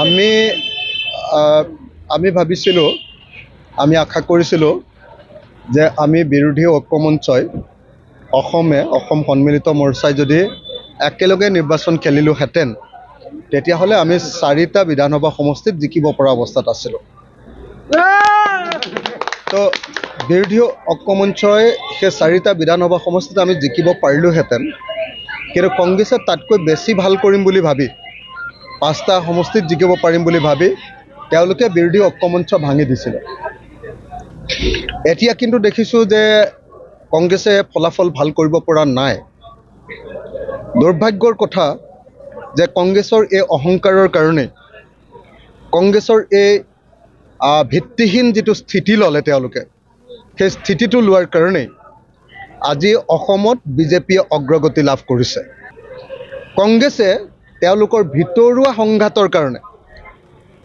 আমি আমি ভাবিছিলোঁ, আমি আশা কৰিছিলোঁ যে আমি বিৰোধী ঐক্যমঞ্চই অসম সন্মিলিত মৰ্চাই যদি একেলগে নিৰ্বাচন খেলিলোহেঁতেন তেতিয়াহ'লে আমি 4টা বিধানসভা সমষ্টিত জিকিব পৰা অৱস্থাত আছিলোঁ। তো বিৰোধী ঐক্যমঞ্চই সেই 4টা বিধানসভা সমষ্টিত আমি জিকিব পাৰিলোহেঁতেন, কিন্তু কংগ্ৰেছে তাতকৈ বেছি ভাল কৰিম বুলি ভাবি 5টা সমষ্টিত জিকিব পাৰিম বুলি ভাবি তেওঁলোকে বিৰোধী ঐক্যমঞ্চ ভাঙি দিছিলে। এতিয়া কিন্তু দেখিছোঁ যে কংগ্ৰেছে ফলাফল ভাল কৰিব পৰা নাই। দুৰ্ভাগ্যৰ কথা যে কংগ্ৰেছৰ এই অহংকাৰৰ কাৰণে, কংগ্ৰেছৰ এই ভিত্তিহীন যিটো স্থিতি ল'লে তেওঁলোকে, সেই স্থিতিটো লোৱাৰ কাৰণেই আজি অসমত বিজেপিয়ে অগ্ৰগতি লাভ কৰিছে। কংগ্ৰেছে তেওঁলোকৰ ভিতৰুৱা সংঘাতৰ কাৰণে,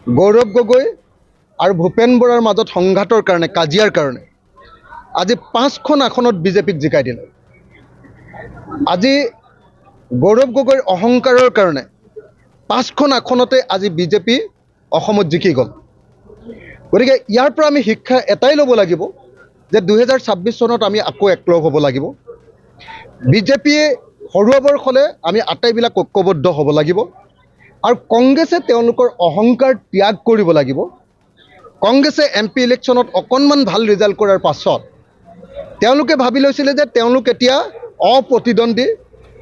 গৌৰৱ গগৈ আৰু ভূপেন বৰাৰ মাজত সংঘাতৰ কাৰণে, কাজিয়াৰ কাৰণে আজি 5খন আসনত বিজেপিক জিকাই দিলে। আজি গৌৰৱ গগৈৰ অহংকাৰৰ কাৰণে 5খন আসনতে আজি বিজেপি অসমত জিকি গ'ল। গতিকে ইয়াৰ পৰা আমি শিক্ষা এটাই ল'ব লাগিব যে 2026 চনত আমি আকৌ একলগ হ'ব লাগিব। বিজেপিয়ে হৰুৱাবৰ হ'লে আমি আটাইবিলাক ঐক্যবদ্ধ হ'ব লাগিব আৰু কংগ্ৰেছে তেওঁলোকৰ অহংকাৰ ত্যাগ কৰিব লাগিব। কংগ্ৰেছে MP ইলেকশ্যনত অকণমান ভাল ৰিজাল্ট কৰাৰ পাছত তেওঁলোকে ভাবি লৈছিলে যে তেওঁলোক এতিয়া অপ্ৰতিদ্বন্দ্বী,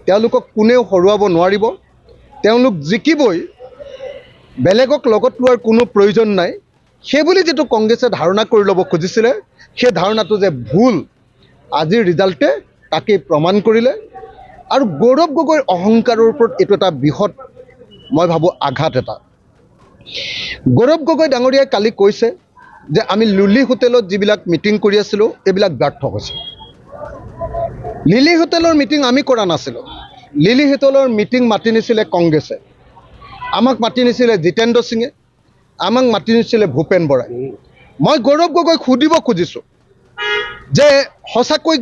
তেওঁলোকক কোনেও হৰুৱাব নোৱাৰিব, তেওঁলোক জিকিবই, বেলেগক লগত লোৱাৰ কোনো প্ৰয়োজন নাই। সেইবুলি যিটো কংগ্ৰেছে ধাৰণা কৰি ল'ব খুজিছিলে, সেই ধাৰণাটো যে ভুল, আজিৰ ৰিজাল্টে তাকেই প্ৰমাণ কৰিলে। আৰু গৌৰৱ গগৈৰ অহংকাৰৰ ওপৰত এইটো এটা বৃহৎ, মই ভাবোঁ, আঘাত এটা। গৌৰৱ গগৈ ডাঙৰীয়াই কালি কৈছে যে আমি লুলি হোটেলত যিবিলাক মিটিং কৰি আছিলোঁ এইবিলাক ব্যৰ্থ হৈছে। লিলি হোটেলৰ মিটিং আমি কৰা নাছিলোঁ। লিলি হোটেলৰ মিটিং মাতি নিছিলে কংগ্ৰেছে, আমাক মাতি নিছিলে জিতেন্দ্ৰ সিঙে, আমাক মাতি নিছিলে ভূপেন বৰাই। মই গৌৰৱ গগৈক সুধিব খুজিছোঁ যে সঁচাকৈ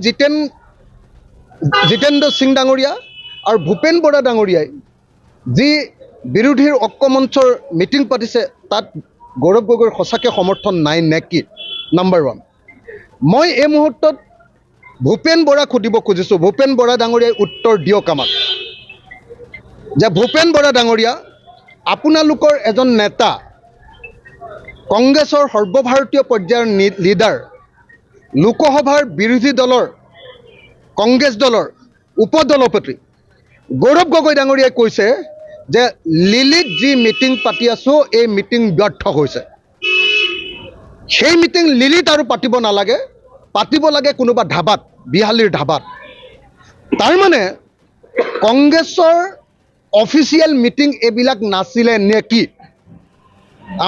জিতেন্দ্ৰ সিং ডাঙৰীয়া আৰু ভূপেন বৰা ডাঙৰীয়াই যি বিৰোধীৰ ঐক্যমঞ্চৰ মিটিং পাতিছে তাত গৌৰৱ গগৈৰ সঁচাকৈ সমৰ্থন নাই নেকি? নাম্বাৰ 1। মই এই মুহূৰ্তত ভূপেন বৰাক সুধিব খুজিছোঁ, ভূপেন বৰা ডাঙৰীয়াই উত্তৰ দিয়ক আমাক, যে ভূপেন বৰা ডাঙৰীয়া, আপোনালোকৰ এজন নেতা, কংগ্ৰেছৰ সৰ্বভাৰতীয় পৰ্যায়ৰ লিডাৰ, লোকসভাৰ বিৰোধী দলৰ কংগ্ৰেছ দলৰ উপদলপতি গৌৰৱ গগৈ ডাঙৰীয়াই কৈছে যে লিলিত যি মিটিং পাতি আছোঁ এই মিটিং ব্যৰ্থ হৈছে। সেই মিটিং লিলিত আৰু পাতিব নালাগে, পাতিব লাগে কোনোবা ধাবাত, বিহালীৰ ধাবাত। তাৰমানে কংগ্ৰেছৰ অফিচিয়েল মিটিং এইবিলাক নাছিলে নেকি?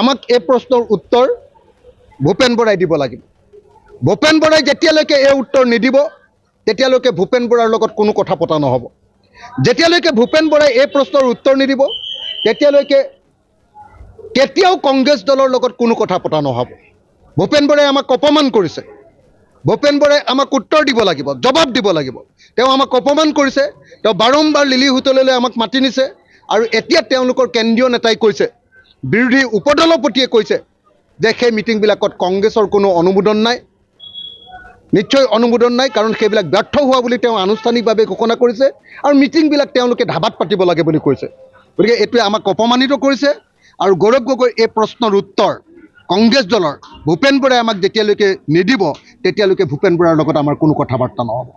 আমাক এই প্ৰশ্নৰ উত্তৰ ভূপেন বৰাই দিব লাগিব। ভূপেন বৰাই যেতিয়ালৈকে এই উত্তৰ নিদিব তেতিয়ালৈকে ভূপেন বৰাৰ লগত কোনো কথা পতা নহ'ব। যেতিয়ালৈকে ভূপেন বৰাই এই প্ৰশ্নৰ উত্তৰ নিদিব তেতিয়ালৈকে কেতিয়াও কংগ্ৰেছ দলৰ লগত কোনো কথা পতা নহ'ব। ভূপেন বৰাই আমাক অপমান কৰিছে, ভূপেন বৰাই আমাক উত্তৰ দিব লাগিব, জবাব দিব লাগিব। তেওঁ আমাক অপমান কৰিছে, তেওঁ বাৰম্বাৰ লিলি হোটেললৈ আমাক মাতি নিছে আৰু এতিয়া তেওঁলোকৰ কেন্দ্ৰীয় নেতাই কৈছে, বিৰোধী উপদলপতিয়ে কৈছে যে সেই মিটিংবিলাকত কংগ্ৰেছৰ কোনো অনুমোদন নাই। নিশ্চয় অনুমোদন নাই, কাৰণ সেইবিলাক ব্যৰ্থ হোৱা বুলি তেওঁ আনুষ্ঠানিকভাৱে ঘোষণা কৰিছে আৰু মিটিংবিলাক তেওঁলোকে ধাবাত পাতিব লাগে বুলি কৈছে। গতিকে এইটোৱে আমাক অপমানিত কৰিছে আৰু গৌৰৱ গগৈৰ এই প্ৰশ্নৰ উত্তৰ কংগ্ৰেছ দলৰ ভূপেন বৰাই আমাক যেতিয়ালৈকে নিদিব তেতিয়ালৈকে ভূপেন বৰাৰ লগত আমাৰ কোনো কথা বাৰ্তা নহ'ব।